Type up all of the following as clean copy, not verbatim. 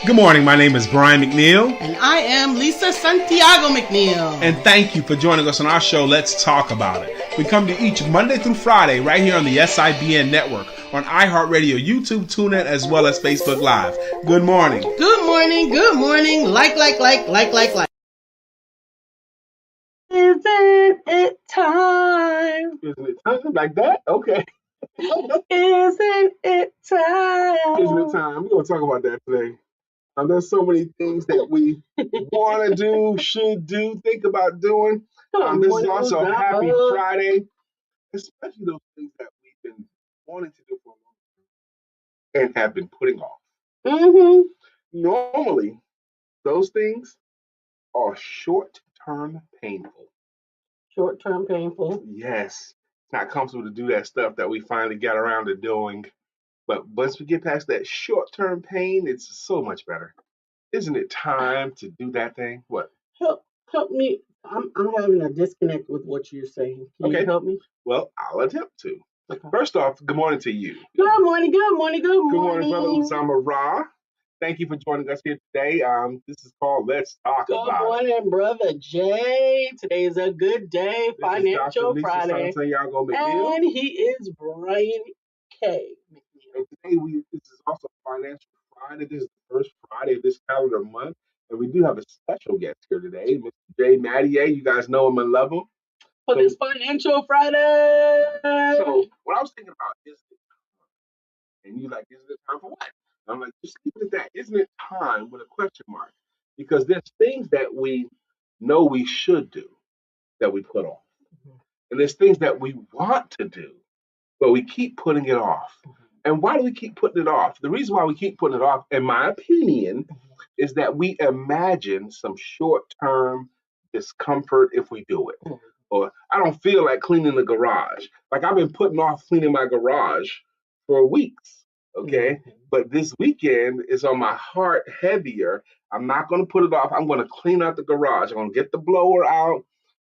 Good morning, my name is Brian McNeill. And I am Lisa Santiago McNeill. And thank you for joining us on our show, Let's Talk About It. We come to each Monday through Friday right here on the SIBN network, on iHeartRadio, YouTube, TuneIn, as well as Facebook Live. Good morning. Good morning, good morning. Like. Isn't it time? Isn't it time? Like that? Okay. Isn't it time? Isn't it time? We're going to talk about that today. There's so many things that we want to do, should do, think about doing. This is also a happy Friday, especially those things that we've been wanting to do for a long time and have been putting off. Mm-hmm. Normally, those things are short-term painful. Short-term painful. Yes. It's not comfortable to do that stuff that we finally got around to doing. But once we get past that short-term pain, it's so much better. Isn't it time to do that thing? What? Help me. I'm having a disconnect with what you're saying. Can you help me? Well, I'll attempt to. Okay. First off, good morning to you. Good morning, good morning, good morning. Good morning, Brother Usama Ra. Thank you for joining us here today. This is called Let's Talk About It. Good morning, Brother Jay. Today is a good day, This Financial is Dr. Friday. Santiago McNeill. And he is Brian K. McNeill. And today this is also Financial Friday. This is the first Friday of this calendar month. And we do have a special guest here today, Mr. Jay Mattier. You guys know him and love him. For this Financial Friday. So what I was thinking about is, and you're like, isn't it time for what? And I'm like, just keep it at that. Isn't it time with a question mark? Because there's things that we know we should do that we put off. Mm-hmm. And there's things that we want to do, but we keep putting it off. Mm-hmm. And why do we keep putting it off? The reason why we keep putting it off, in my opinion, is that we imagine some short-term discomfort if we do it. Mm-hmm. Or I don't feel like cleaning the garage. Like I've been putting off cleaning my garage for weeks. Okay. Mm-hmm. But this weekend is on my heart heavier. I'm not going to put it off. I'm going to clean out the garage. I'm going to get the blower out,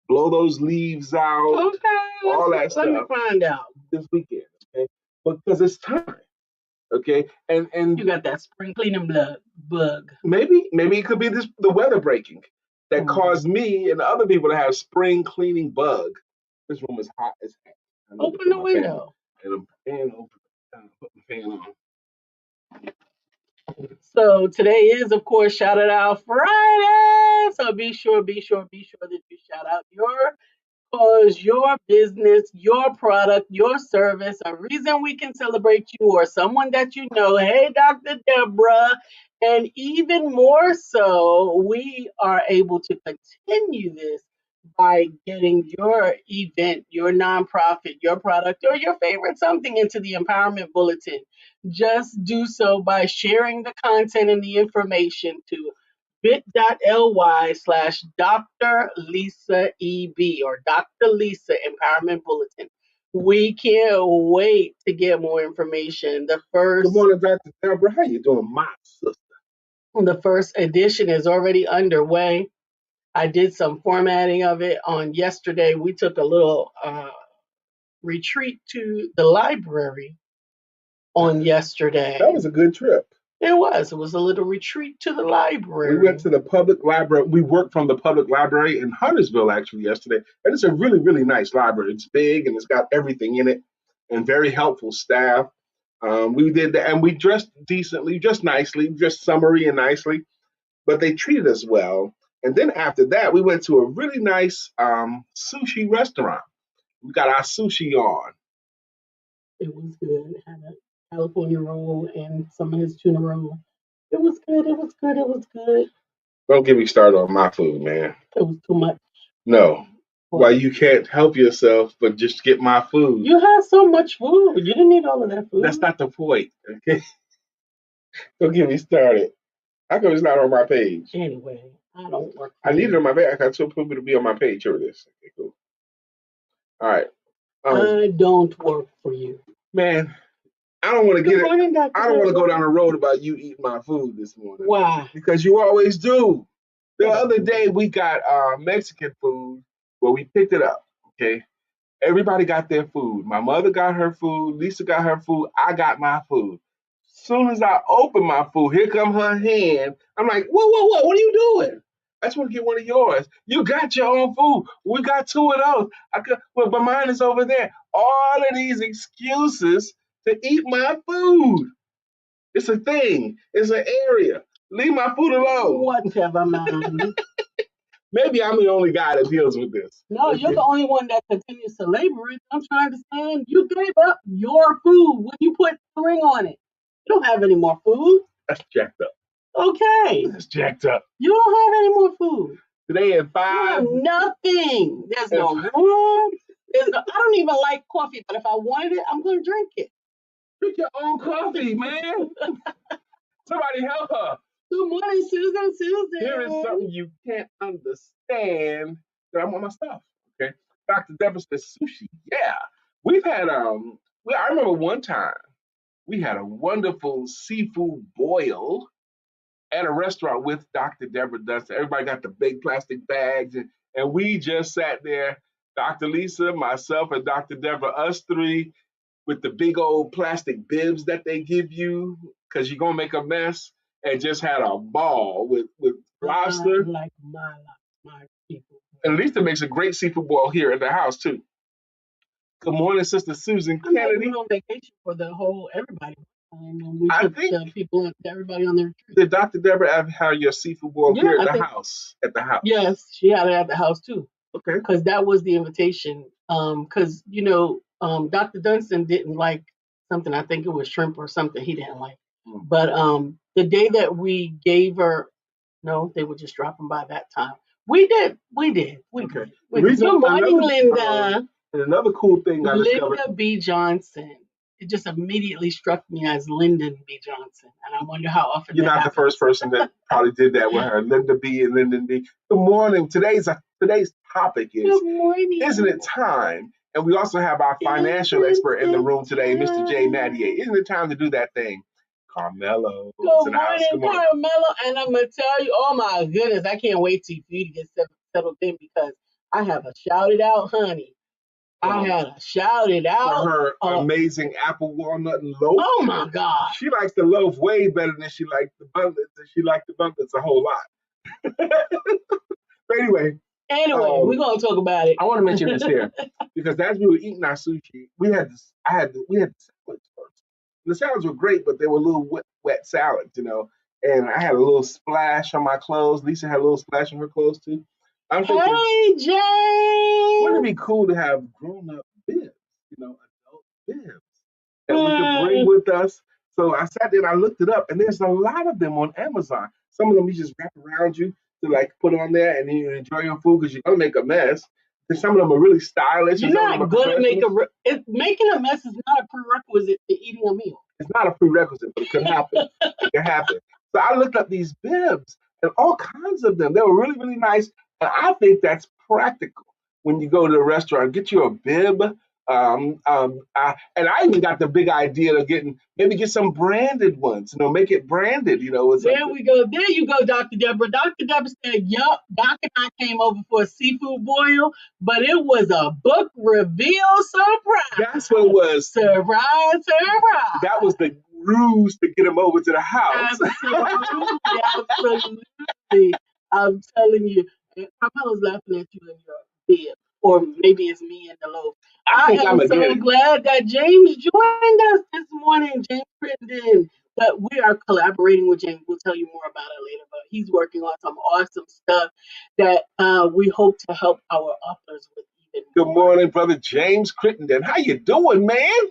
blow those leaves out. Okay. All that stuff. Let me find out. This weekend. Okay. Because it's time. Okay. And you got that spring cleaning bug. Maybe it could be the weather breaking that caused me and other people to have spring cleaning bug. This room is hot as heck. Open the window. And I'm put my fan on. So today is, of course, Shout It Out Friday. So be sure that you shout out your cause, your business, your product, your service, a reason we can celebrate you or someone that you know. Hey, Dr. Deborah. And even more so, we are able to continue this by getting your event, your nonprofit, your product, or your favorite something into the Empowerment Bulletin. Just do so by sharing the content and the information to bit.ly/DrLisa EB or Dr. Lisa Empowerment Bulletin. We can't wait to get more information. Good morning, Dr. Deborah. How you doing, my sister? The first edition is already underway. I did some formatting of it on yesterday. We took a little retreat to the library on yesterday. That was a good trip. It was a little retreat to the library. We went to the public library. We worked from the public library in Huntersville actually yesterday. And it's a really, really nice library. It's big and it's got everything in it and very helpful staff. We did that and we dressed decently, dressed nicely, dressed summery and nicely, but they treated us well. And then after that, we went to a really nice sushi restaurant. We got our sushi on. It was good. It had a California roll and some of his tuna roll. It was good. Don't get me started on my food, man. It was too much. No. Why you can't help yourself, but just get my food. You had so much food. You didn't need all of that food. That's not the point. Okay. Don't get me started. How come it's not on my page? Anyway, I don't work. I need it on my page. I got two people to be on my page. Here it is. Okay, cool. All right. I don't work for you, man. I don't want to get it. I don't want to go down the road about you eating my food this morning. Why? Because you always do. The other day we got Mexican food. Well, we picked it up. Okay. Everybody got their food. My mother got her food. Lisa got her food. I got my food. Soon as I open my food, here come her hand. I'm like, whoa, what are you doing? I just want to get one of yours. You got your own food. We got two of those. I could, well, but mine is over there. All of these excuses to eat my food. It's a thing. It's an area. Leave my food alone. Whatever, man. Maybe I'm the only guy that deals with this. No, you're the only one that continues to labor it. I'm trying to understand. You gave up your food when you put the ring on it. You don't have any more food. That's jacked up. Okay. That's jacked up. You don't have any more food. Today at You 5. have nothing. There's no room. I don't even like coffee, but if I wanted it, I'm going to drink it. Drink your own coffee, man. Somebody help her. Good morning, Susan. Here is something you can't understand. That I want my stuff. Okay. Dr. Deborah says sushi. Yeah. We've had I remember one time we had a wonderful seafood boil at a restaurant with Dr. Deborah Dunson. Everybody got the big plastic bags, and we just sat there, DrLisa, myself, and Dr. Deborah, us three, with the big old plastic bibs that they give you because you're gonna make a mess, and just had a ball with lobster. Like my people. And Lisa makes a great seafood boil here at the house too. Good morning, Sister Susan Kennedy. We went on vacation for the whole everybody. We I took think the people, everybody on their retreat. did Dr. Deborah have your seafood boil here at the house? At the house. Yes, she had it at the house too. Okay. Because that was the invitation. Because Dr. Dunstan didn't like something. I think it was shrimp or something he didn't like. But the day that we gave her, no, they were just dropping by that time. We did. Okay. Good morning, Linda. And another cool thing I discovered. Linda B. Johnson. It just immediately struck me as Lyndon B. Johnson. And I wonder how often you're not happens. The first person that probably did that with her. Linda B. and Lyndon B. Good morning. Today's topic is, good morning. Isn't it time? And we also have our financial expert in the room today, Mr. Jay Mattier. Isn't it time to do that thing? Carmelo. Good morning, Carmelo. And I'm going to tell you, oh my goodness, I can't wait for you to get settled in because I have a shout it out, honey. I had a shout it out for her amazing apple walnut loaf. Oh my God! She likes the loaf way better than she likes the buntlets, and she likes the buntlets a whole lot. But anyway, we're gonna talk about it. I want to mention this here because as we were eating our sushi, we had the salads first. The salads were great, but they were a little wet salads, And I had a little splash on my clothes. Lisa had a little splash on her clothes too. I'm thinking, hey, Jay! Wouldn't it be cool to have grown-up bibs, adult bibs that we could bring with us? So I sat there and I looked it up, and there's a lot of them on Amazon. Some of them you just wrap around you to put on there, and then you enjoy your food because you're gonna make a mess. And some of them are really stylish. You're not gonna make making a mess is not a prerequisite to eating a meal. It's not a prerequisite, but it could happen. It could happen. So I looked up these bibs and all kinds of them. They were really, really nice. And I think that's practical when you go to a restaurant. Get you a bib. And I even got the big idea of get some branded ones. Make it branded. There we go. There you go, Dr. Deborah. Dr. Deborah said, "Yup, Doc and I came over for a seafood boil, but it was a book reveal surprise." That's what it was. Surprise! That was the ruse to get him over to the house. Absolutely. I'm telling you. Carmelo's laughing at you in your bed, or maybe it's me in the loaf. I am so glad that James joined us this morning, James Crittenden. But we are collaborating with James. We'll tell you more about it later. But he's working on some awesome stuff that we hope to help our authors with even more. Good morning, brother James Crittenden. How you doing, man?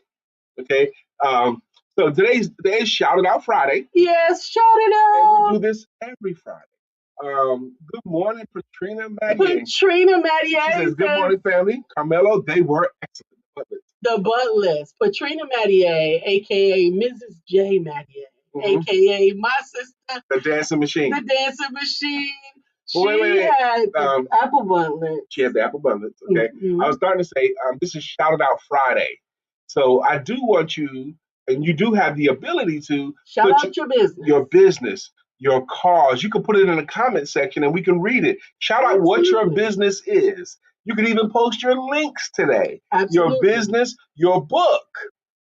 Okay. So today's Shout It Out Friday. Yes, shout it out. And we do this every Friday. Good morning, Patrina Mattier. She says, good morning, family. Carmelo, they were excellent. The Butlers. Patrina Mattier, a.k.a. Mrs. Jay Mattier, a.k.a. my sister. The dancing machine. She had the apple buntlets. She had the apple buntlets, okay. Mm-hmm. I was starting to say, this is Shout It Out Friday. So I do want you, and you do have the ability to shout out your business. Your cause. You can put it in the comment section and we can read it. Shout out what your business is. You can even post your links today. Absolutely. Your business, your book.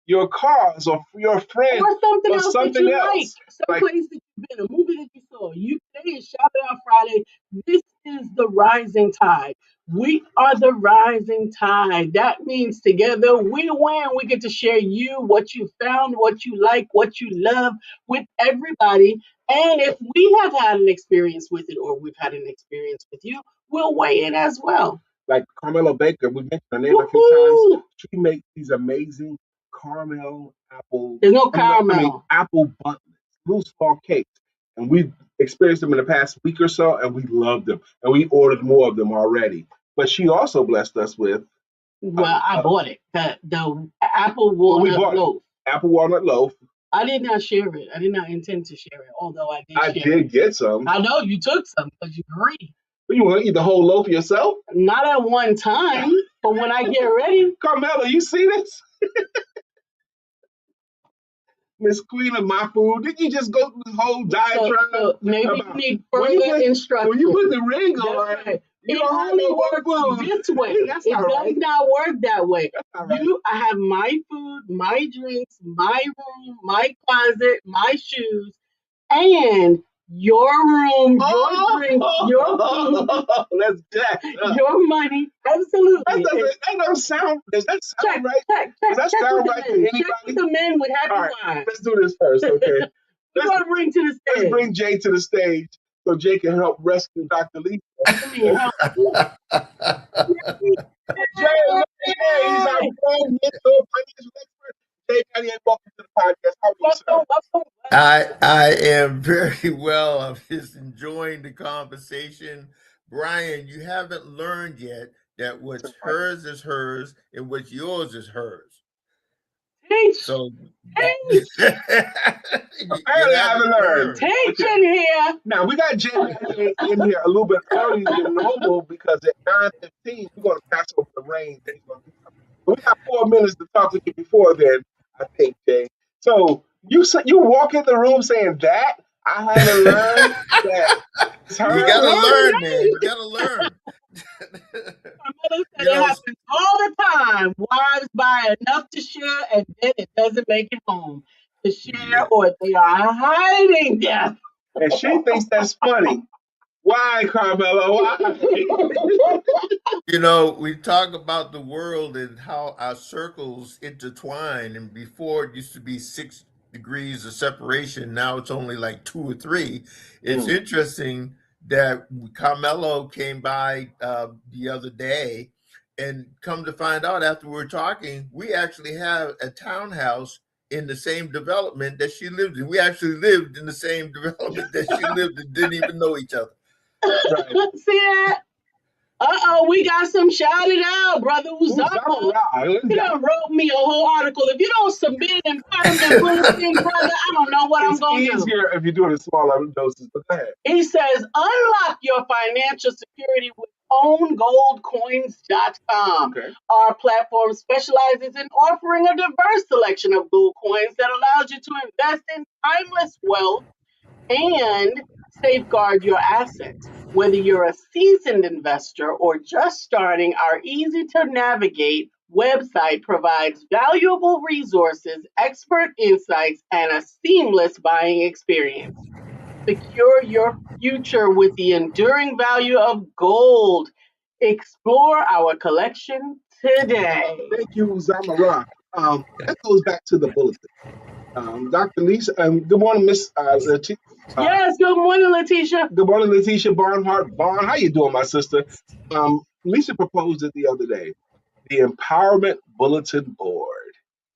your cause or for your friend or something or else that something you like, else. some Like, place that you've been, a movie that you saw. You today is Shout It Out Friday. This is the rising tide. We are the rising tide. That means together we win. We get to share you, what you found, what you like, what you love with everybody. And if we have had an experience with it or we've had an experience with you, we'll weigh in as well. like Carmelo Baker, we mentioned her name a few Woohoo! times. She makes these amazing caramel apple, There's no I mean caramel. apple buns, little small cakes. And we've experienced them in the past week or so, and we love them. And we ordered more of them already. But she also blessed us with, Well, I bought it. The apple well, we walnut bought loaf. apple walnut loaf. I did not share it. I did not intend to share it, although I did I share it. did get some. I know you took some because you're greedy. But you want to eat the whole loaf yourself? Not at one time, but when I get ready. Carmela, you see this? Miss Queen of my food. Didn't you just go through this whole diatribe? So maybe you about need when further instruction. when you put the ring That's on, right. you It don't have only no more works food. this way. That's It not does right. not work that way. That's not right. I have my food, my drinks, my room, my closet, my shoes, and your room, your drinks, your food, That's jacked up. your money. Absolutely. That doesn't sound. Does that sound right? Does that Check sound with right the to men. Check with anybody? the men with happy All right, wives. let's do this first, okay? We're Let's gonna bring to the let's stage. bring Jay to the stage so Jay can help rescue Dr. Lisa. I mean, help. Jay Mattier, he's our brand mentor, financial expert. Jay Mattier, welcome to the podcast. How are you, sir? Welcome. I am very well. I'm just enjoying the conversation. Brian, you haven't learned yet that what's hers is hers and what's yours is hers. Teach. So Teach. Apparently, I haven't learned. Teach in here. Now, we got Jay Mattier in here a little bit earlier than normal because at 9:15, we're going to pass over the reins. We got 4 minutes to talk to you before then, I think, Jay. So you walk in the room saying that I haven't learned that it's her. You gotta learn, man. You gotta learn. My mother said it happens all the time. Wives buy enough to share and then it doesn't make it home to share, or they are hiding them. And she thinks that's funny. Why, Carmelo? Why? We talk about the world and how our circles intertwine. And before it used to be 6 degrees of separation. Now it's only like 2 or 3. It's interesting that Carmelo came by the other day, and come to find out after we were talking, we actually have a townhouse in the same development that she lived in. We actually lived in the same development that she lived in, didn't even know each other. Right. See that? We got some shouted out, brother Uzama. He done wrote me a whole article. If you don't submit an empowerment bulletin, brother, I don't know what I'm going to do. It's easier if you're doing it in smaller doses, but go ahead. He says, unlock your financial security with owngoldcoins.com. Okay. Our platform specializes in offering a diverse selection of gold coins that allows you to invest in timeless wealth and safeguard your assets. Whether you're a seasoned investor or just starting, our easy to navigate website provides valuable resources, expert insights, and a seamless buying experience. Secure your future with the enduring value of gold. Explore our collection today. Thank you, Zamara. That goes back to the bulletin. Dr. Lisa, good morning, Miss Letitia. Yes, good morning, Letitia. Good morning, Letitia Barnhart. Barn, how you doing, my sister? Lisa proposed it the other day, the Empowerment Bulletin Board.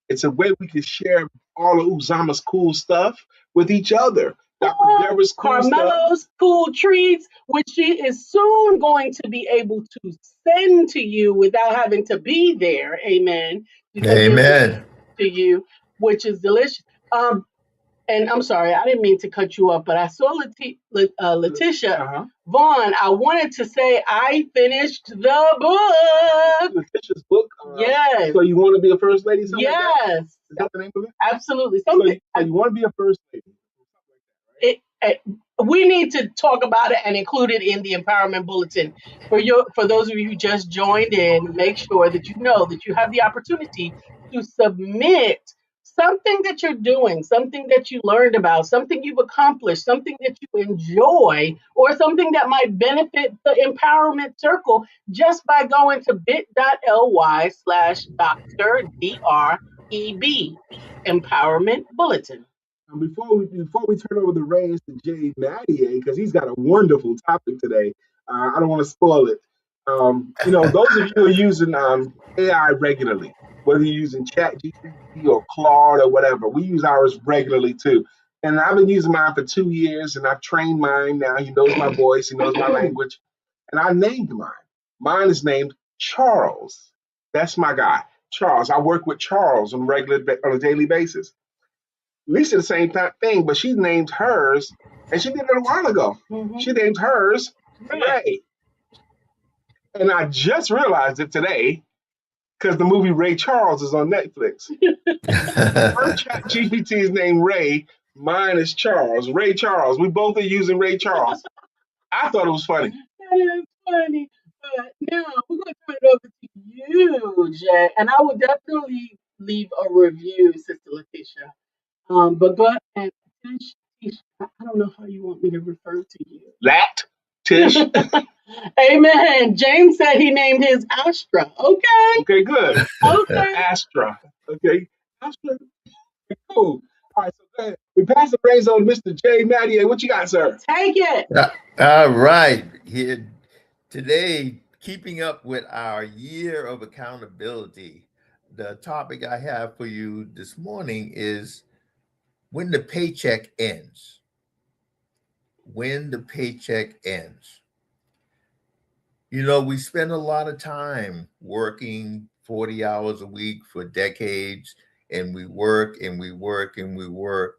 It's a way we can share all of Uzama's cool stuff with each other. Dr. Deborah's cool Carmelo's stuff. cool treats, which she is soon going to be able to send to you without having to be there. Amen. Amen. To you, which is delicious. And I'm sorry, I didn't mean to cut you up, but I saw Letitia. Vaughn, I wanted to say I finished the book. Letitia's book? Yes. So you want to be a first lady? Yes. Like is that the name of it? Absolutely. So you want to be a first lady? We need to talk about it and include it in the empowerment bulletin. For those of you who just joined in, make sure that you know that you have the opportunity to submit something that you're doing, something that you learned about, something you've accomplished, something that you enjoy, or something that might benefit the empowerment circle just by going to bit.ly/Dr. DREB Empowerment Bulletin. Before we turn over the reins to Jay Mattier, because he's got a wonderful topic today, I don't want to spoil it. Those of you who are using AI regularly, whether you're using ChatGPT or Claude or whatever, we use ours regularly too. And I've been using mine for 2 years, and I've trained mine now. He knows my voice, he knows my language, and I named mine. Mine is named Charles. That's my guy, Charles. I work with Charles on a daily basis. Lisa the same thing, but she named hers, and she did it a while ago. Mhm. She named hers Ray, and I just realized it today because the movie Ray Charles is on Netflix. Her chat GPT is named Ray, mine is Charles. Ray Charles. We both are using Ray Charles. I thought it was funny. That is funny. But now we're going to turn it over to you, Jay. And I will definitely leave a review, Sister Letitia. But go ahead, Tish. I don't know how you want me to refer to you. Lat, Tish. Amen. James said he named his Astra. Okay. Okay, good. Okay. Astra. Okay. Astra. Cool. All right, so go ahead. We pass the reins on to Mr. Jay Mattier. What you got, sir? Take it. All right. Here today, keeping up with our year of accountability. The topic I have for you this morning is when the paycheck ends. When the paycheck ends. We spend a lot of time working 40 hours a week for decades, and we work and we work and we work.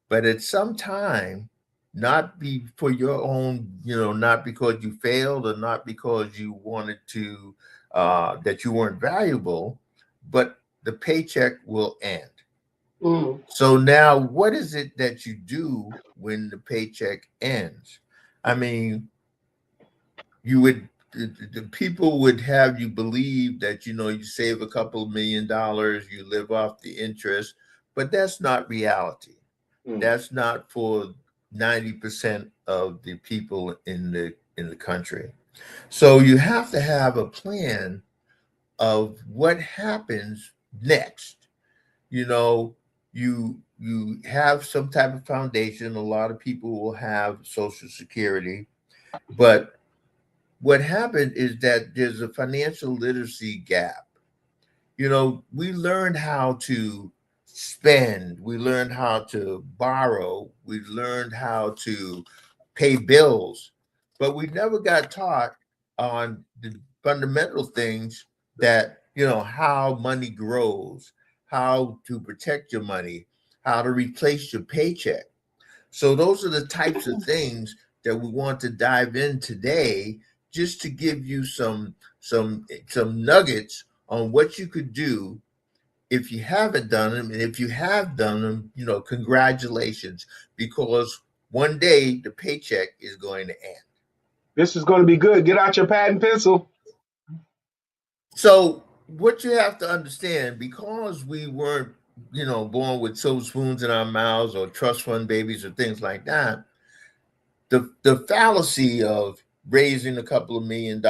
But at some time, not be for your own, not because you failed or not because you wanted to, that you weren't valuable, but the paycheck will end. Mm. So now, what is it that you do when the paycheck ends? I mean, the people would have you believe that you save a couple of $1 million, you live off the interest, but that's not reality. That's not for 90% of the people in the country. So you have to have a plan of what happens next. You have some type of foundation. A lot of people will have Social Security, but what happened is that there's a financial literacy gap. We learned how to spend, we learned how to borrow, we learned how to pay bills, but we never got taught on the fundamental things that, how money grows, how to protect your money, how to replace your paycheck. So those are the types of things that we want to dive in today, just to give you some nuggets on what you could do if you haven't done them, and if you have done them, congratulations, because one day the paycheck is going to end. This is going to be good. Get out your pad and pencil. So what you have to understand, because we weren't, born with silver spoons in our mouths or trust fund babies or things like that, the fallacy of raising a couple of $1 million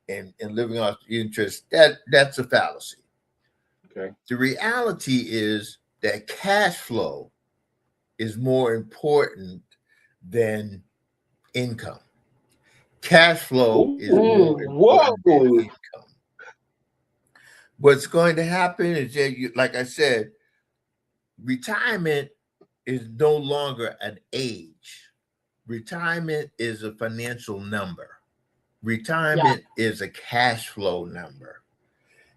and living off the interest, that's a fallacy. Okay. The reality is that cash flow is more important than income. Cash flow is more important than income. What's going to happen is that, like I said, retirement is no longer an age. Retirement is a financial number. Retirement is a cash flow number.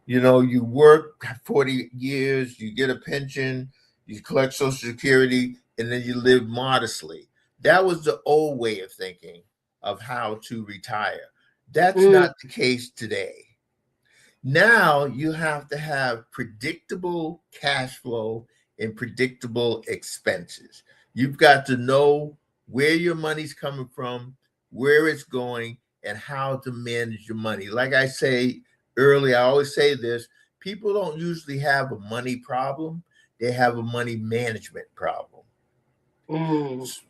You work 40 years, you get a pension, you collect Social Security, and then you live modestly. That was the old way of thinking of how to retire. That's not the case today. Now you have to have predictable cash flow and predictable expenses. You've got to know where your money's coming from, where it's going, and how to manage your money. Like I say earlier, I always say this, people don't usually have a money problem. they have a money management problem. Mm.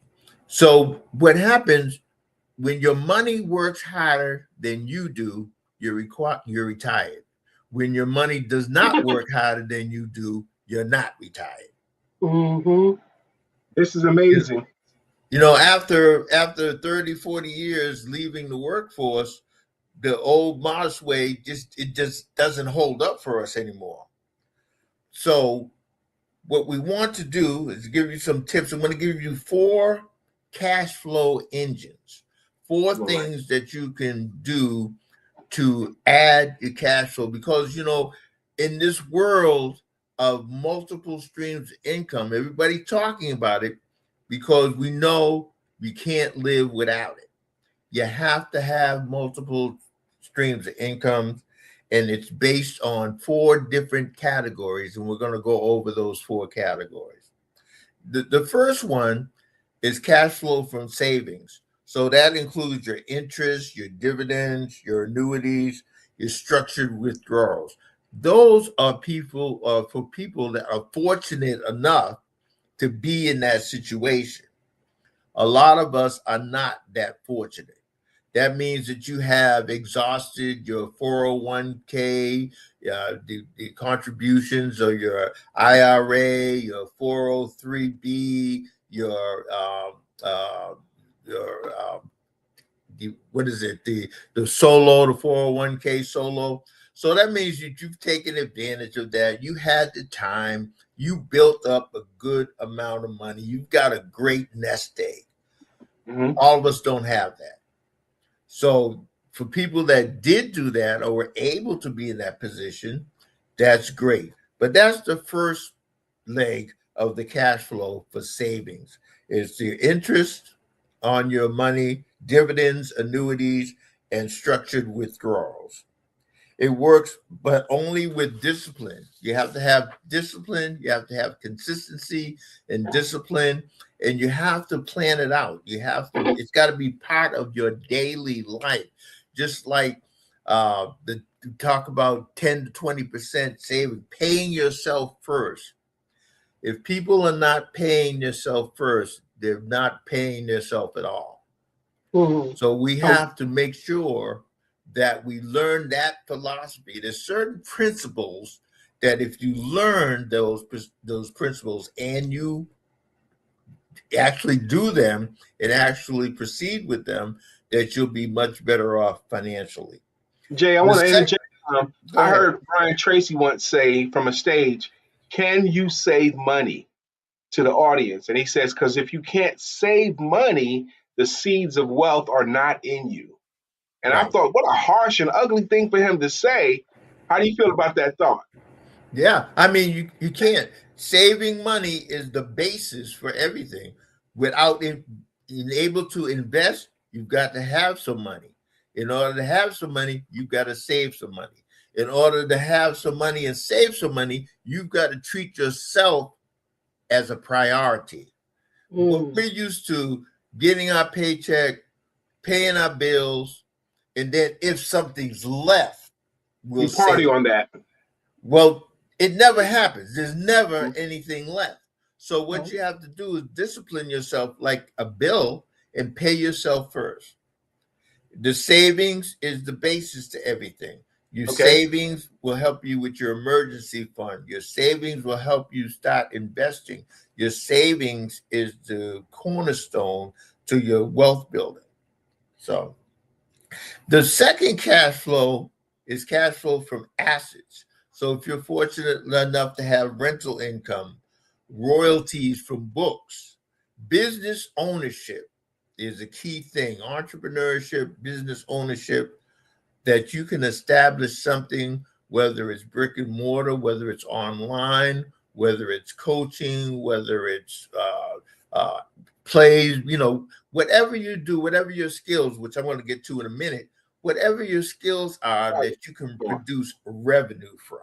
So what happens when your money works harder than you do, you're retired. When your money does not work harder than you do, you're not retired. Mm-hmm. This is You, amazing. you know, after 30, 40 years leaving the workforce, the old modest way just doesn't hold up for us anymore. So what we want to do is give you some tips. I'm going to give you 4 cash flow engines, four All right. things that you can do to add your cash flow. Because, in this world of multiple streams of income, everybody talking about it because we know we can't live without it. You have to have multiple streams of income, and it's based on 4 different categories, and we're going to go over those 4 categories. The first one is cash flow from savings. So that includes your interest, your dividends, your annuities, your structured withdrawals. Those are for people that are fortunate enough to be in that situation. A lot of us are not that fortunate. That means that you have exhausted your 401k, the contributions of your IRA, your 403b, what is it? The solo, the 401k solo. So that means that you've taken advantage of that. You had the time. You built up a good amount of money. You've got a great nest egg. Mm-hmm. All of us don't have that. So for people that did do that or were able to be in that position, that's great. But that's the first leg of the cash flow for savings. It's the interest on your money, dividends, annuities, and structured withdrawals. It works, but only with discipline. You have to have discipline, you have to have consistency and discipline, and you have to plan it out. It's got to be part of your daily life. Just like the talk about 10 to 20% saving, paying yourself first. If people are not paying themselves first, they're not paying themselves at all. Mm-hmm. So we Oh, have to make sure that we learn that philosophy. There's certain principles that if you learn those principles and you actually do them and actually proceed with them, that you'll be much better off financially. Jay, I The want to second, interject. go I ahead. heard Brian Tracy once say from a stage, "Can you save money?" to the audience. And he says, because if you can't save money, the seeds of wealth are not in you. And I Right. thought, what a harsh and ugly thing for him to say. How do you feel about that thought? Yeah, I mean, you can't. Saving money is the basis for everything. Without being able to invest, you've got to have some money. In order to have some money, you've got to save some money. In order to have some money and save some money, you've got to treat yourself as a priority. What mm. we're used to getting our paycheck, paying our bills, and then if something's left, we'll You party save it. on that. Well, it never happens. There's never anything left. So what Oh, you have to do is discipline yourself like a bill and pay yourself first. The savings is the basis to everything. Your Okay. savings will help you with your emergency fund. Your savings will help you start investing. Your savings is the cornerstone to your wealth building. So the second cash flow is cash flow from assets. So if you're fortunate enough to have rental income, royalties from books, business ownership is a key thing. Entrepreneurship, business ownership, that you can establish something, whether it's brick and mortar, whether it's online, whether it's coaching, whether it's plays, whatever you do, whatever your skills, which I'm going to get to in a minute, whatever your skills are Right. that you can Go on. produce revenue from.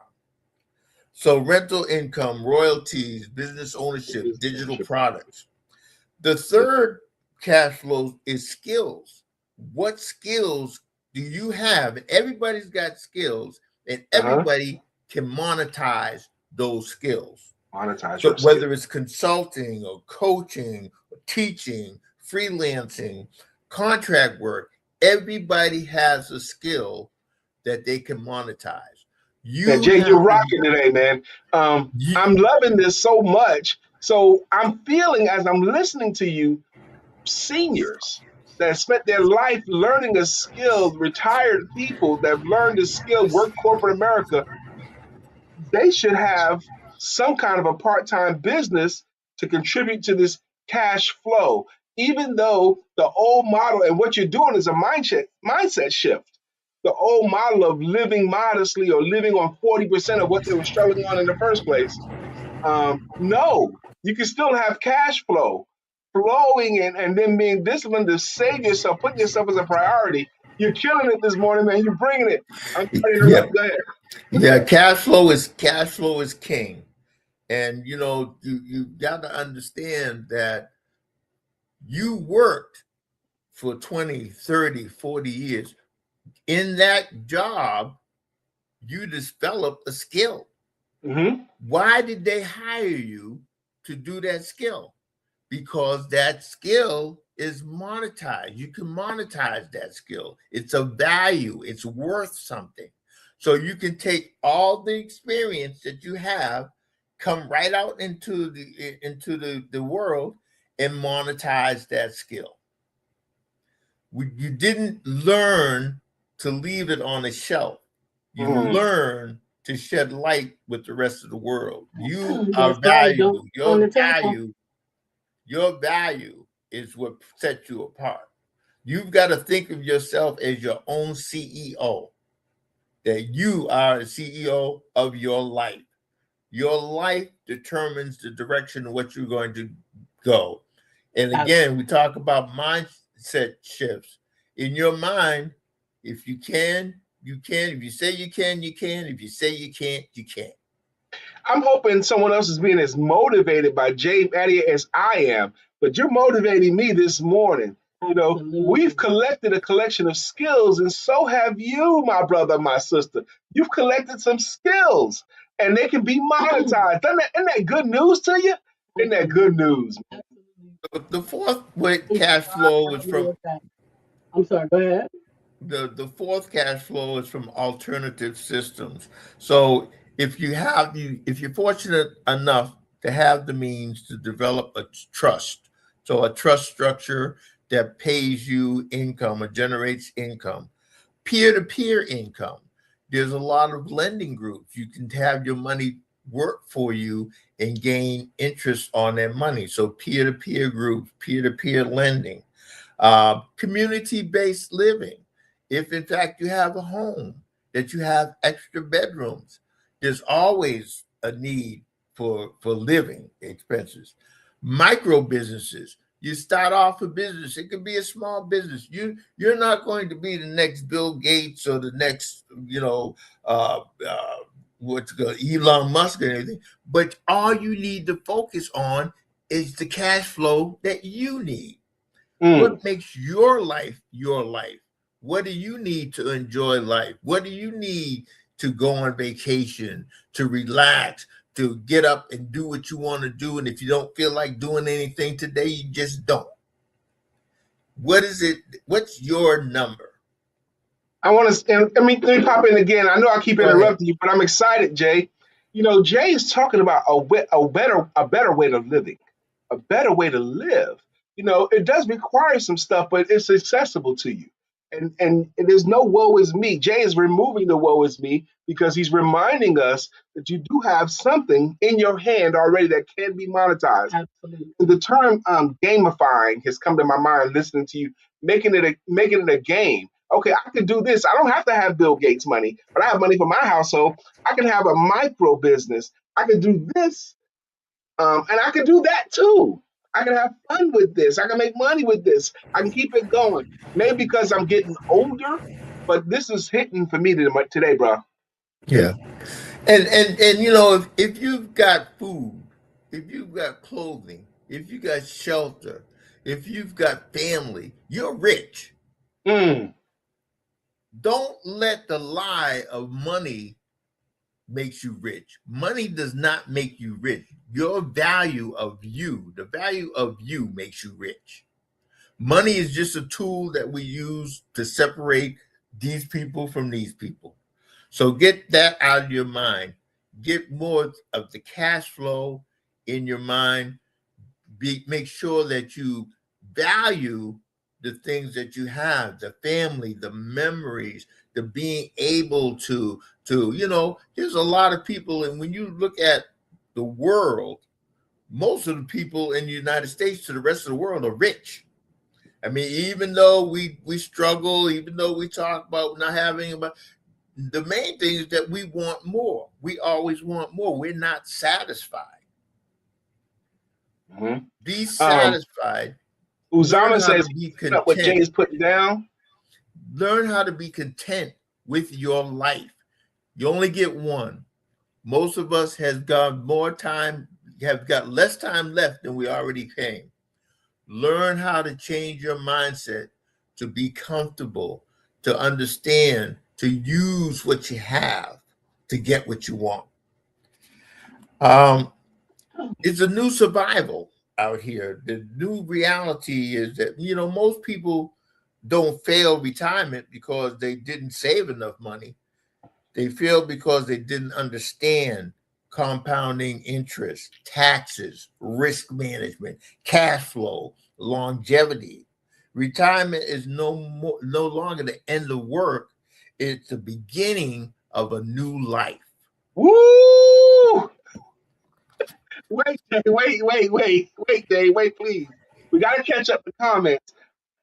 So, rental income, royalties, business ownership, Business digital ownership. products. The third cash flow is skills. What skills do you have? Everybody's got skills, and Uh huh. everybody can monetize those skills. Monetize So your skill. whether it's consulting or coaching, or teaching, freelancing, contract work, everybody has a skill that they can monetize. Man, You Jay, you're have to, rocking today, man. you, I'm loving this so much. So I'm feeling as I'm listening to you, seniors that spent their life learning a skill, retired people that have learned a skill, work corporate America, they should have some kind of a part-time business to contribute to this cash flow. Even though the old model and what you're doing is a mindset shift. The old model of living modestly or living on 40% of what they were struggling on in the first place. No, you can still have cash flow flowing and then being disciplined to save yourself, putting yourself as a priority. You're killing it this morning, man. You're bringing it. I'm sorry to yeah, interrupt. Go ahead. yeah, cash flow is king. And you got to understand that you worked for 20, 30, 40 years. In that job, you developed a skill. Mm-hmm. Why did they hire you to do that skill? Because that skill is monetized. You can monetize that skill. It's a value, it's worth something. So you can take all the experience that you have, come right out into the world and monetize that skill. You didn't learn to leave it on a shelf. You Mm. learn to shed light with the rest of the world. You are That's right. Don't valuable. on the table. Your value is what sets you apart. You've got to think of yourself as your own CEO, that you are a CEO of your life. Your life determines the direction of what you're going to go. And again, we talk about mindset shifts. In your mind, if you can, you can. If you say you can, you can. If you say you can't, you can't. I'm hoping someone else is being as motivated by Jay Mattier as I am, but you're motivating me this morning. You know, we've Absolutely. collected a collection of skills, and so have you, my brother, my sister. You've collected some skills, and they can be monetized. Isn't that good news to you? Isn't that good news? Absolutely. The fourth way Thank you cash for flow is helping me from with that. I'm sorry. Go ahead. the fourth cash flow is from alternative systems. So if you're fortunate enough to have the means to develop a trust, so a trust structure that pays you income or generates income, peer-to-peer income. There's a lot of lending groups. You can have your money work for you and gain interest on that money. So peer-to-peer groups, peer-to-peer lending, community-based living. If in fact you have a home that you have extra bedrooms, there's always a need for living expenses. Micro businesses. You start off a business. It could be a small business. You're not going to be the next Bill Gates or the next uh, uh, what's called Elon Musk or anything. But all you need to focus on is the cash flow that you need. Mm. What makes your life your life? What do you need to enjoy life? What do you need to go on vacation, to relax, to get up and do what you want to do? And if you don't feel like doing anything today, you just don't. What is it? What's your number? I want to, and let me pop in again. I know I keep Go ahead. interrupting you, but I'm excited, Jay. You know, Jay is talking about a better way of living, a better way to live. You know, it does require some stuff, but it's accessible to you. And there's no woe is me. Jay is removing the woe is me because he's reminding us that you do have something in your hand already that can be monetized. Absolutely. The term gamifying has come to my mind listening to you, making it a game. Okay, I can do this. I don't have to have Bill Gates money, but I have money for my household. I can have a micro business. I can do this, and I can do that too. I can have fun with this. I can make money with this. I can keep it going. Maybe because I'm getting older, but this is hitting for me today, bro. Yeah. And if you've got food, if you've got clothing, if you got shelter, if you've got family, you're rich. Mm, Don't let the lie of money makes you rich. Money does not make you rich. Your value of you, the value of you makes you rich. Money is just a tool that we use to separate these people from these people. So get that out of your mind. Get more of the cash flow in your mind. Make sure that you value the things that you have, the family, the memories, the being able to there's a lot of people, and when you look at the world, most of the people in the United States to the rest of the world are rich. I mean, even though we struggle, even though we talk about not having, but the main thing is that we want more. We always want more. We're not satisfied. Mm-hmm. Be satisfied. Learn Uzama how to says, be picking up what Jay content. is putting down. Learn how to be content with your life. You only get one. Most of us have got less time left than we already came. Learn how to change your mindset to be comfortable, to understand, to use what you have to get what you want. It's a new survival out here. The new reality is that, most people don't fail retirement because they didn't save enough money. They fail because they didn't understand compounding interest, taxes, risk management, cash flow, longevity. Retirement is no longer the end of work. It's the beginning of a new life. Woo! Wait, Jay, wait, Jay, wait, please. We got to catch up the comments.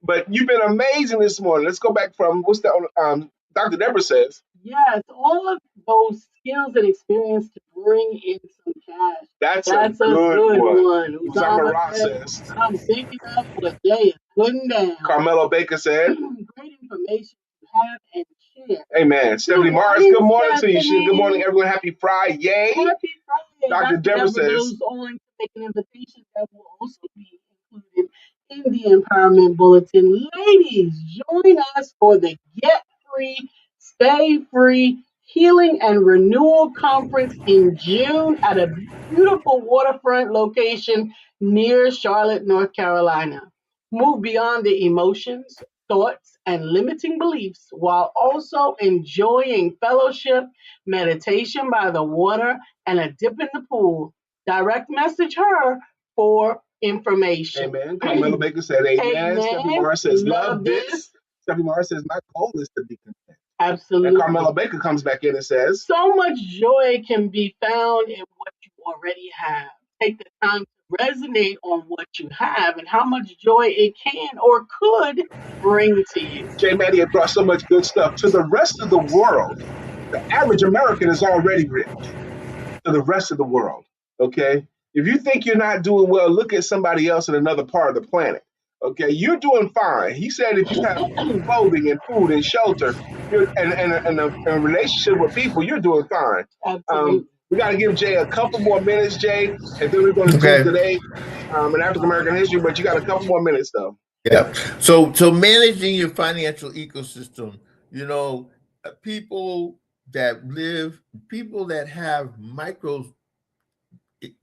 But you've been amazing this morning. Let's go back from what's that? Dr. Deborah says. Yes, all of those skills and experience to bring in some cash. That's a That's a good good one. one. Uzama Uzama Ross said, says. I'm picking up what Jay is putting down. Carmelo Baker said. Great information to have and share. Amen. Stephanie Good Morris, morning, good morning to you. Stephanie. Good morning, everyone. Happy Friday. Happy Friday. Dr. Deborah Deborah says. goes on to make an invitation that will also be included in the Empowerment Bulletin. Ladies, join us for the Get Free, Stay Free Healing and Renewal Conference in June at a beautiful waterfront location near Charlotte, North Carolina. Move beyond the emotions, thoughts, and limiting beliefs while also enjoying fellowship, meditation by the water, and a dip in the pool. Direct message her for information. Amen. Carmelo Baker said, Amen. Stephanie Amen. Morris says, Love love this. this. Stephanie Morris says, my goal is to be content. And Absolutely. Carmelo Baker comes back in and says, So much joy can be found in what you already have. Take the time to resonate on what you have and how much joy it can or could bring to you. Jay Mattier brought so much good stuff. To the rest of the world, the average American is already rich. To the rest of the world, okay? If you think you're not doing well, look at somebody else in another part of the planet, okay? You're doing fine. He said if you have clothing and food and shelter and a relationship with people, you're doing fine. Absolutely. We got to give Jay a couple more minutes, Jay, and then we're going to do Okay. today in African American history, but you got a couple more minutes, though. Yeah. So managing your financial ecosystem, people people that have micro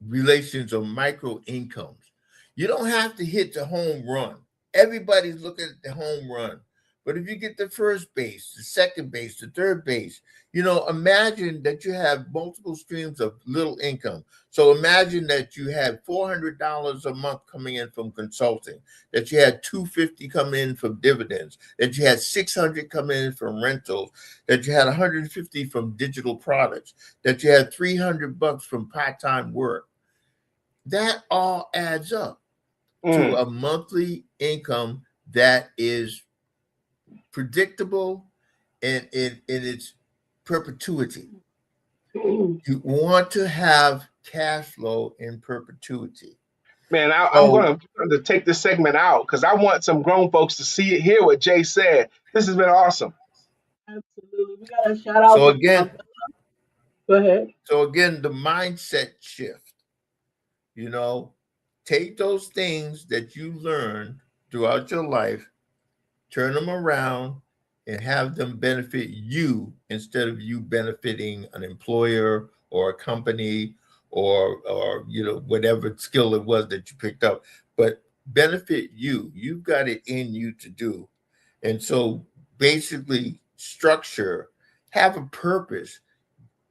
relations or micro incomes, you don't have to hit the home run. Everybody's looking at the home run. But if you get the first base, the second base, the third base, imagine that you have multiple streams of little income. So imagine that you had $400 a month coming in from consulting, that you had $250 coming in from dividends, that you had $600 coming in from rentals, that you had $150 from digital products, that you had $300 from part-time work. That all adds up to a monthly income that is predictable and in its perpetuity. You want to have cash flow in perpetuity. Man, I'm going to take this segment out because I want some grown folks to see it, hear what Jay said. This has been awesome. Absolutely. We got a shout out So from again, Go ahead. So again, the mindset shift, take those things that you learned throughout your life, turn them around, and have them benefit you instead of you benefiting an employer or a company or whatever skill it was that you picked up, but benefit you. You've got it in you to do. And so basically structure, have a purpose,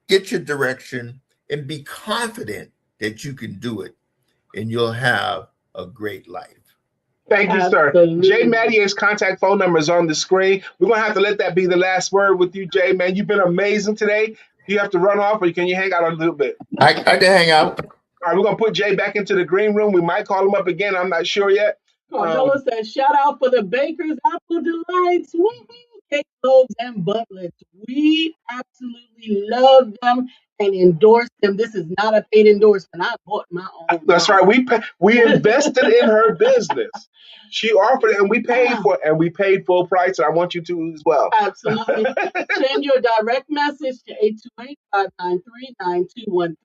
get your direction, and be confident that you can do it, and you'll have a great life. Thank you, sir. Jay Mattier's contact phone number is on the screen. We're going to have to let that be the last word with you, Jay, man. You've been amazing today. You have to run off, or can you hang out a little bit? I can hang out. All right, we're going to put Jay back into the green room. We might call him up again. I'm not sure yet. Carmela says, shout out for the Baker's Apple Delights. Cake loaves and buntlets. We absolutely love them and endorse them. This is not a paid endorsement. I bought my own. That's right. We invested in her business. She offered it, and we paid for it, and we paid full price. And I want you to as well. Absolutely. Send your direct message to 828-593-9213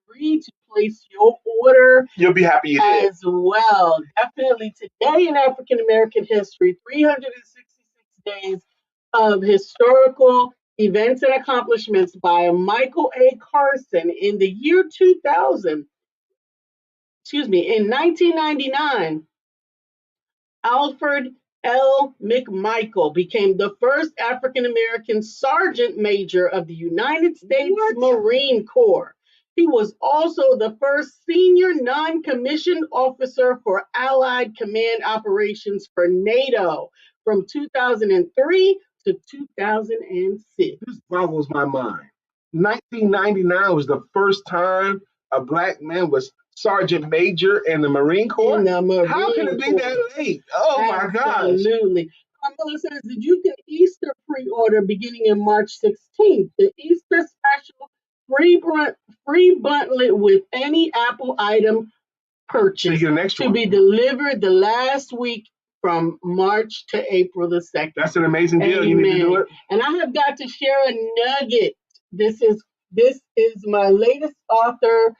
to place your order. You'll be happy you did. As well. Definitely today in African American history, 366 days of historical events and accomplishments by Michael A. Carson in the year 2000. In 1999, Alfred L. McMichael became the first African American sergeant major of the United States Marine Corps. He was also the first senior non-commissioned officer for Allied Command Operations for NATO from 2003 to 2006. This boggles my mind. 1999 was the first time a black man was sergeant major in the Marine Corps. How can it be that late? Oh my gosh. Absolutely. Carmela says, did you get Easter pre-order beginning in March 16th? The Easter special free bundlet with any Apple item purchased to be delivered the last week from March to April the 2nd. That's an amazing deal. Amen. You need to do it. And I have got to share a nugget. This is my latest author,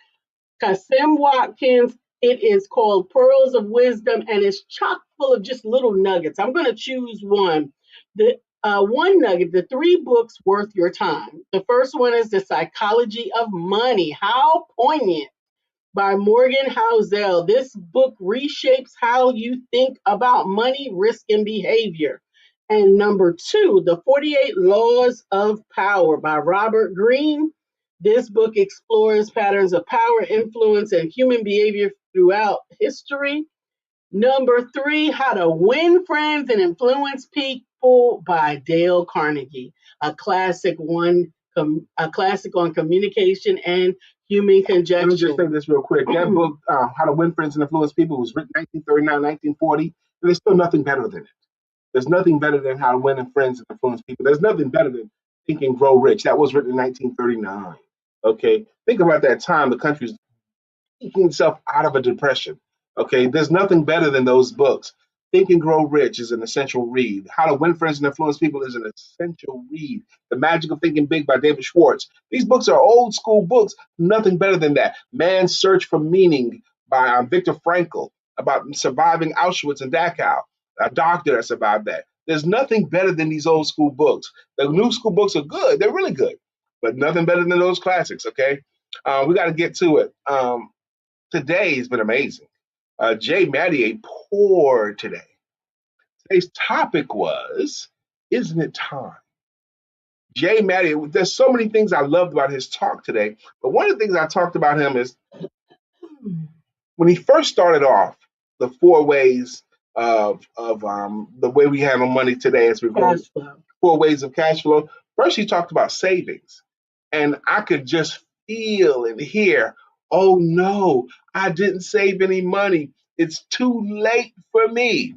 Kasim Watkins. It is called Pearls of Wisdom, and it's chock full of just little nuggets. I'm going to choose one. The one nugget, the 3 books worth your time. The first one is The Psychology of Money. How poignant, by Morgan Housel. This book reshapes how you think about money, risk, and behavior. And number 2, The 48 Laws of Power by Robert Greene. This book explores patterns of power, influence, and human behavior throughout history. Number 3, How to Win Friends and Influence People by Dale Carnegie, a classic on communication and human conjunction. Let me just say this real quick. That book, How to Win Friends and Influence People, was written 1939, 1940, and there's still nothing better than it. There's nothing better than How to Win Friends and Influence People. There's nothing better than Think and Grow Rich. That was written in 1939. Okay, think about that time the country was taking itself out of a depression. Okay, there's nothing better than those books. Think and Grow Rich is an essential read. How to Win Friends and Influence People is an essential read. The Magic of Thinking Big by David Schwartz. These books are old school books. Nothing better than that. Man's Search for Meaning by Viktor Frankl, about surviving Auschwitz and Dachau. A doctor that survived that. There's nothing better than these old school books. The new school books are good. They're really good. But nothing better than those classics, okay? We got to get to it. Today has been amazing. Jay Mattier poured today. Today's topic was, isn't it time? Jay Mattier, there's so many things I loved about his talk today, but one of the things I talked about him is when he first started off, the 4 ways of the way we handle money today as we go. 4 ways of cash flow. First, he talked about savings. And I could just feel and hear, oh no, I didn't save any money. It's too late for me.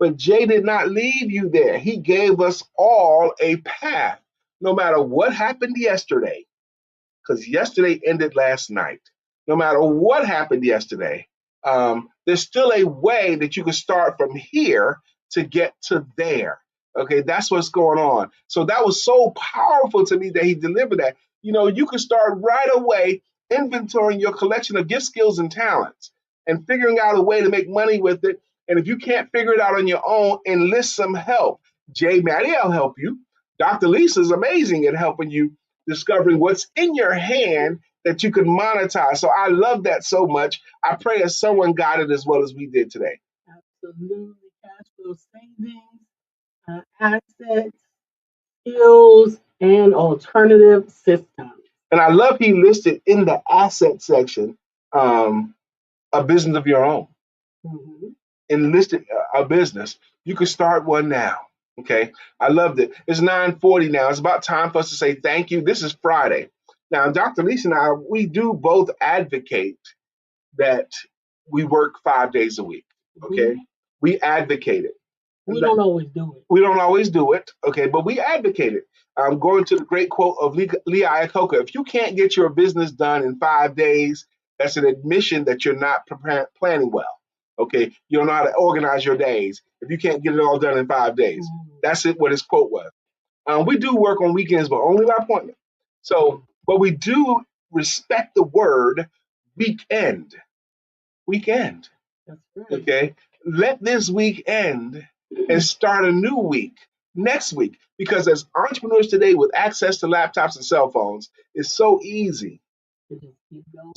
But Jay did not leave you there. He gave us all a path, no matter what happened yesterday, because yesterday ended last night. No matter what happened yesterday, there's still a way that you can start from here to get to there. Okay, that's what's going on. So that was so powerful to me that he delivered that. You know, you can start right away inventorying your collection of gift, skills, and talents and figuring out a way to make money with it. And if you can't figure it out on your own, enlist some help. Jay Mattier will help you. DrLisa is amazing at helping you discovering what's in your hand that you can monetize. So I love that so much. I pray that someone got it as well as we did today. Absolutely. Cash flow savings, assets, skills, and alternative systems. And I love he listed in the asset section a business of your own. Mm-hmm. Enlisted a business. You can start one now. Okay. I loved it. It's 9:40 now. It's about time for us to say thank you. This is Friday. Now, DrLisa and I, we do both advocate that we work 5 days a week. Okay. Mm-hmm. We advocate it. We don't always do it. We don't always do it. Okay. But we advocate it. I'm going to the great quote of Lee Iacocca. If you can't get your business done in 5 days, that's an admission that you're not planning well. Okay, you don't know how to organize your days if you can't get it all done in 5 days. That's it. What his quote was. We do work on weekends, but only by appointment. So, but we do respect the word weekend. Weekend. That's right. Okay, let this week end and start a new week next week. Because as entrepreneurs today, with access to laptops and cell phones, it's so easy.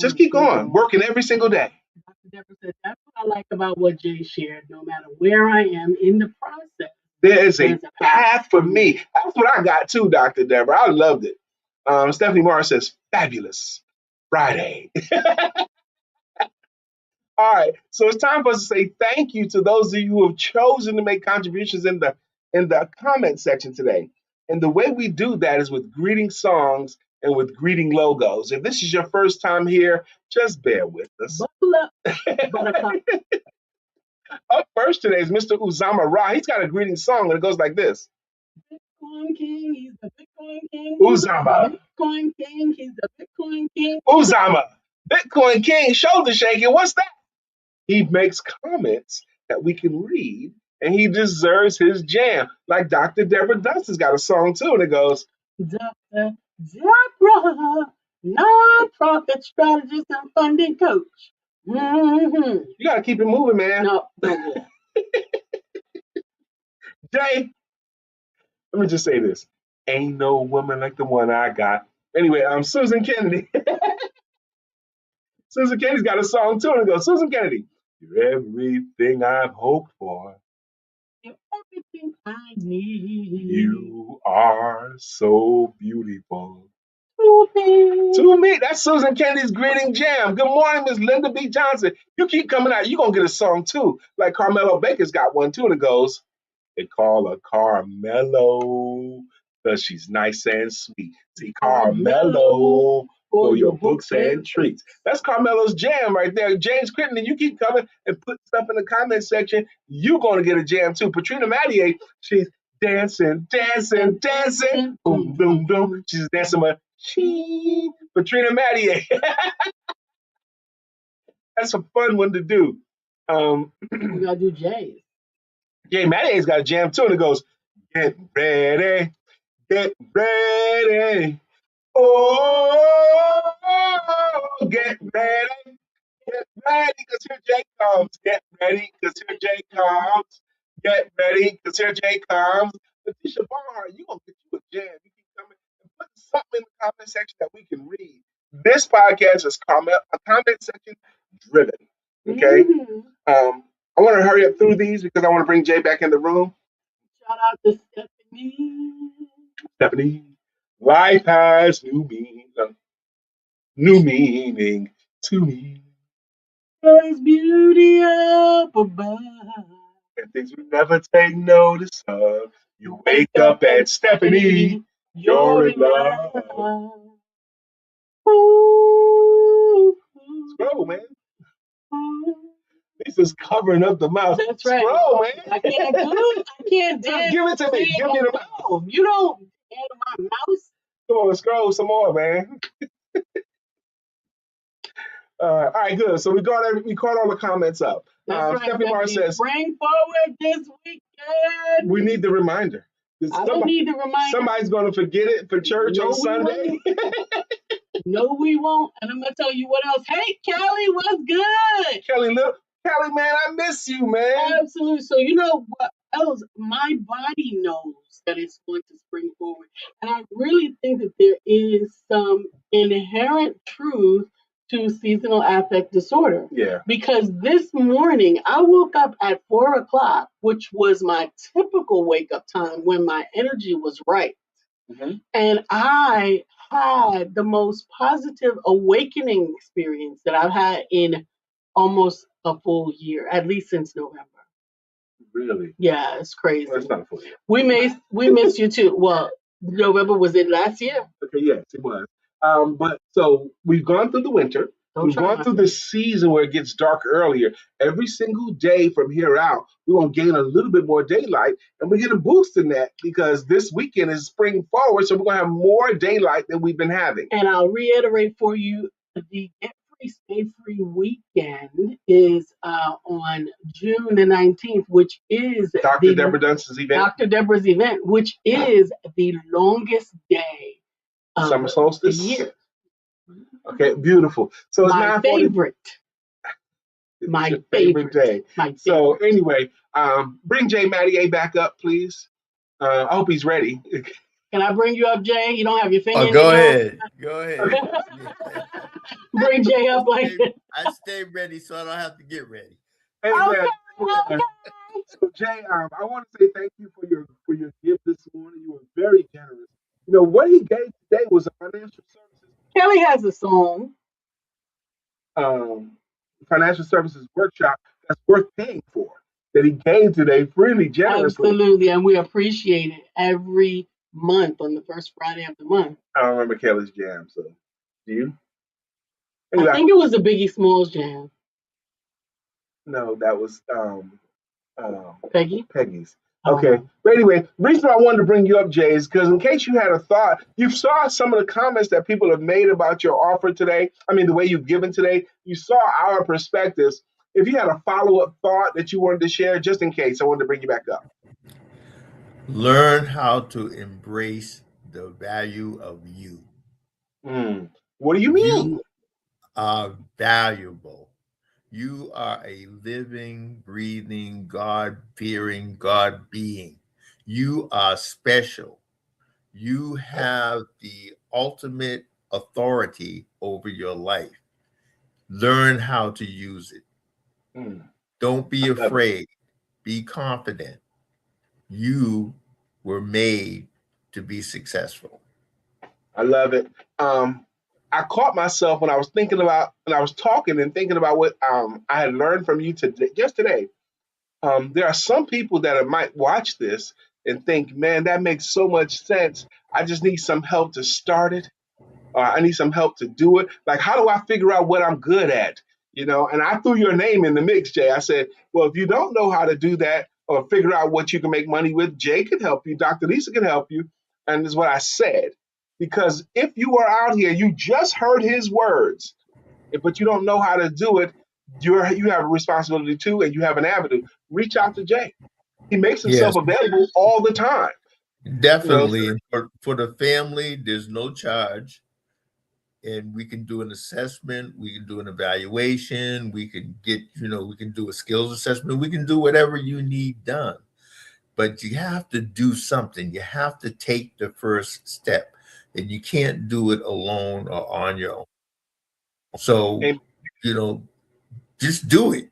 Just keep going, working every single day. Dr. Deborah said, that's what I like about what Jay shared. No matter where I am in the process, there is a path for me. That's what I got too, Dr. Deborah. I loved it. Stephanie Morris says, fabulous Friday. All right, so it's time for us to say thank you to those of you who have chosen to make contributions in the comment section today. And the way we do that is with greeting songs and with greeting logos. If this is your first time here, just bear with us. Up first today is Mr. Uzama Ra. He's got a greeting song, and it goes like this. Bitcoin King, he's the Bitcoin King. Uzama. Bitcoin King, he's the Bitcoin King. Uzama. Bitcoin King, shoulder shaking. What's that? He makes comments that we can read, and he deserves his jam. Like Dr. Deborah Dunstan's got a song too, and it goes, Dr. Deborah, nonprofit strategist and funding coach. Mm-hmm. You got to keep it moving, man. No, don't do that. Jay, let me just say this. Ain't no woman like the one I got. Anyway, Susan Kennedy. Susan Kennedy's got a song too, and it goes, Susan Kennedy, you're everything I've hoped for. You're everything I need. You are so beautiful. To me. That's Susan Kennedy's greeting jam. Good morning, Miss Linda B. Johnson. You keep coming out, you're going to get a song too. Like Carmelo Baker's got one too, and it goes, they call her Carmelo because she's nice and sweet. See, Carmelo for your books and treats. That's Carmelo's jam right there. James Crittenden, you keep coming and put stuff in the comment section. You're going to get a jam too. Patrina Mattier, she's dancing, dancing, dancing. Boom, boom, boom. She's dancing with Patrina Mattier. That's a fun one to do. We got to do Jay's. Jay Mattier's got a jam too, and it goes, get ready, get ready. Oh, get ready, because here Jay comes. Get ready, because here Jay comes. Get ready, because here Jay comes. Letitia Barnhart, you're going to get you a jam. You keep coming and put something in the comment section that we can read. This podcast is a comment section driven. Okay? Mm-hmm. I want to hurry up through these because I want to bring Jay back in the room. Shout out to Stephanie. Stephanie, life has new meaning to me. There's beauty up above. And things we never take notice of. You wake up and Stephanie, you're in love. Scroll, man. This is covering up the mouth. That's right. Scroll, man. I can't do it. I can't dance. Give it to me. Give me the mouth. You don't handle my mouse. Come on, scroll some more, man. All right, good. So we caught all the comments up. That's right. Stephanie Mars says, "Bring forward this weekend." We need the reminder. I don't need the reminder. Somebody's going to forget it for church on Sunday. No, we won't. And I'm going to tell you what else. Hey, Kelly, what's good? Kelly, man, I miss you, man. Absolutely. So you know what? else, my body knows that it's going to spring forward. And I really think that there is some inherent truth to seasonal affect disorder. Yeah. Because this morning I woke up at 4 o'clock, which was my typical wake up time when my energy was right. Mm-hmm. And I had the most positive awakening experience that I've had in almost a full year, at least since November. Really? Yeah, it's crazy. Well, it's not a full year. We miss you too. Well, November, was it last year? Okay, yes, it was. But so we've gone through the winter. We've gone through the season where it gets dark earlier. Every single day from here out, we're going to gain a little bit more daylight. And we're getting a boost in that because this weekend is spring forward. So we're going to have more daylight than we've been having. And I'll reiterate for you, the Get Free, Stay Free weekend is on June the 19th, which is Dr. Deborah Dunstan's event. Dr. Deborah's event, which is the longest day of summer solstice. the year. Okay, beautiful. So it's my favorite. My favorite day. My favorite. So anyway, bring Jay Mattier back up, please. I hope he's ready. Can I bring you up, Jay? You don't have your finger. Oh, go ahead. Go ahead. Bring Jay up like that. I stay ready so I don't have to get ready. Hey, Okay. So Jay, I want to say thank you for your gift this morning. You were very generous. You know what he gave today was a financial services. Kelly has a song. Financial services workshop that's worth paying for. That he gave today freely, generously. Absolutely, and we appreciate it every month on the first Friday of the month. I don't remember Kelly's jam, so do you? Anyway, I think it was a Biggie Smalls jam. No, that was Peggy's. Okay. But anyway, the reason I wanted to bring you up, Jay, is because in case you had a thought, you saw some of the comments that people have made about your offer today. I mean, the way you've given today, you saw our perspectives. If you had a follow-up thought that you wanted to share, just in case, I wanted to bring you back up. Learn how to embrace the value of you. What do you mean? You are valuable. You are a living, breathing, God-fearing, God being. You are special. You have the ultimate authority over your life. Learn how to use it. Don't be afraid. Be confident. You were made to be successful. I love it. I caught myself when I was thinking about, when I was talking and thinking about what I had learned from you today, just today. There are some people that might watch this and think, man, that makes so much sense. I just need some help to start it. I need some help to do it. Like, how do I figure out what I'm good at? You know, and I threw your name in the mix, Jay. I said, well, if you don't know how to do that or figure out what you can make money with, Jay can help you. DrLisa can help you. And this is what I said. Because if you are out here, you just heard his words, but you don't know how to do it, you have a responsibility too, and you have an avenue. Reach out to Jay. He makes himself available all the time. Definitely. You know? For the family, there's no charge. And we can do an assessment, we can do an evaluation, we can get, we can do a skills assessment, we can do whatever you need done. But you have to do something. You have to take the first step. And you can't do it alone or on your own. So, just do it.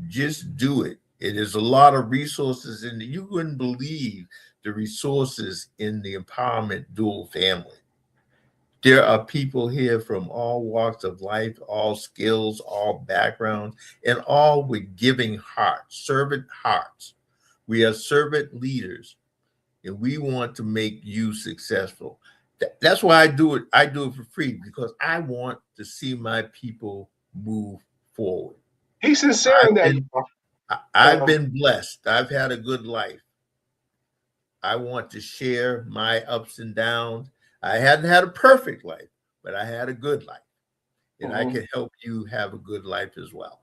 Just do it. It is a lot of resources in you wouldn't believe the resources in the Empowerment Dual family. There are people here from all walks of life, all skills, all backgrounds, and all with giving hearts, servant hearts. We are servant leaders, and we want to make you successful. That's why I do it. I do it for free because I want to see my people move forward. He's sincere in that. I've been blessed. I've had a good life. I want to share my ups and downs. I hadn't had a perfect life, but I had a good life. And I can help you have a good life as well.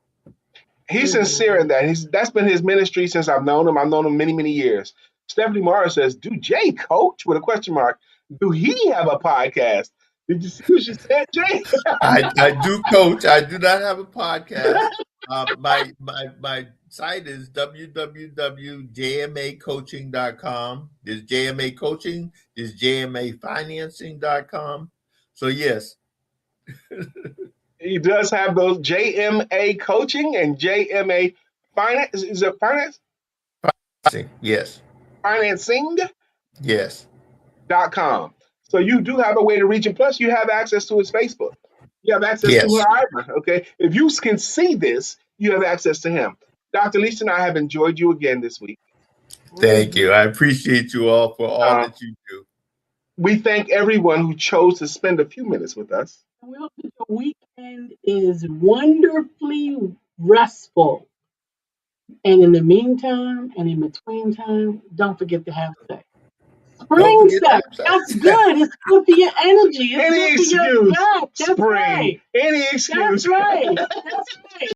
He's sincere in that. That's been his ministry since I've known him. I've known him many, many years. Stephanie Morris says, do Jay coach with a question mark? Do he have a podcast? Did you see what she said, Jay? I do coach. I do not have a podcast. My site is www.jmacoaching.com. There's JMA Coaching. There's JMAFinancing.com. So yes, He does have those JMA coaching and JMA finance. Is it finance? yes, Financing.com. yes, So you do have a way to reach him. Plus, you have access to his Facebook. You have access to her yes. Ira. Okay. If you can see this, you have access to him. Dr. Lisa and I have enjoyed you again this week. Thank you. I appreciate you all for all Uh, that you do. we thank everyone who chose to spend a few minutes with us. We hope that your weekend is wonderfully restful. And in the meantime and in between time, don't forget to have sex. Don't Spring forget to sex. have That's sex. good. It's good for your energy. It's Any good for your excuse, gut. That's spring. right. Any excuse. That's right. That's right.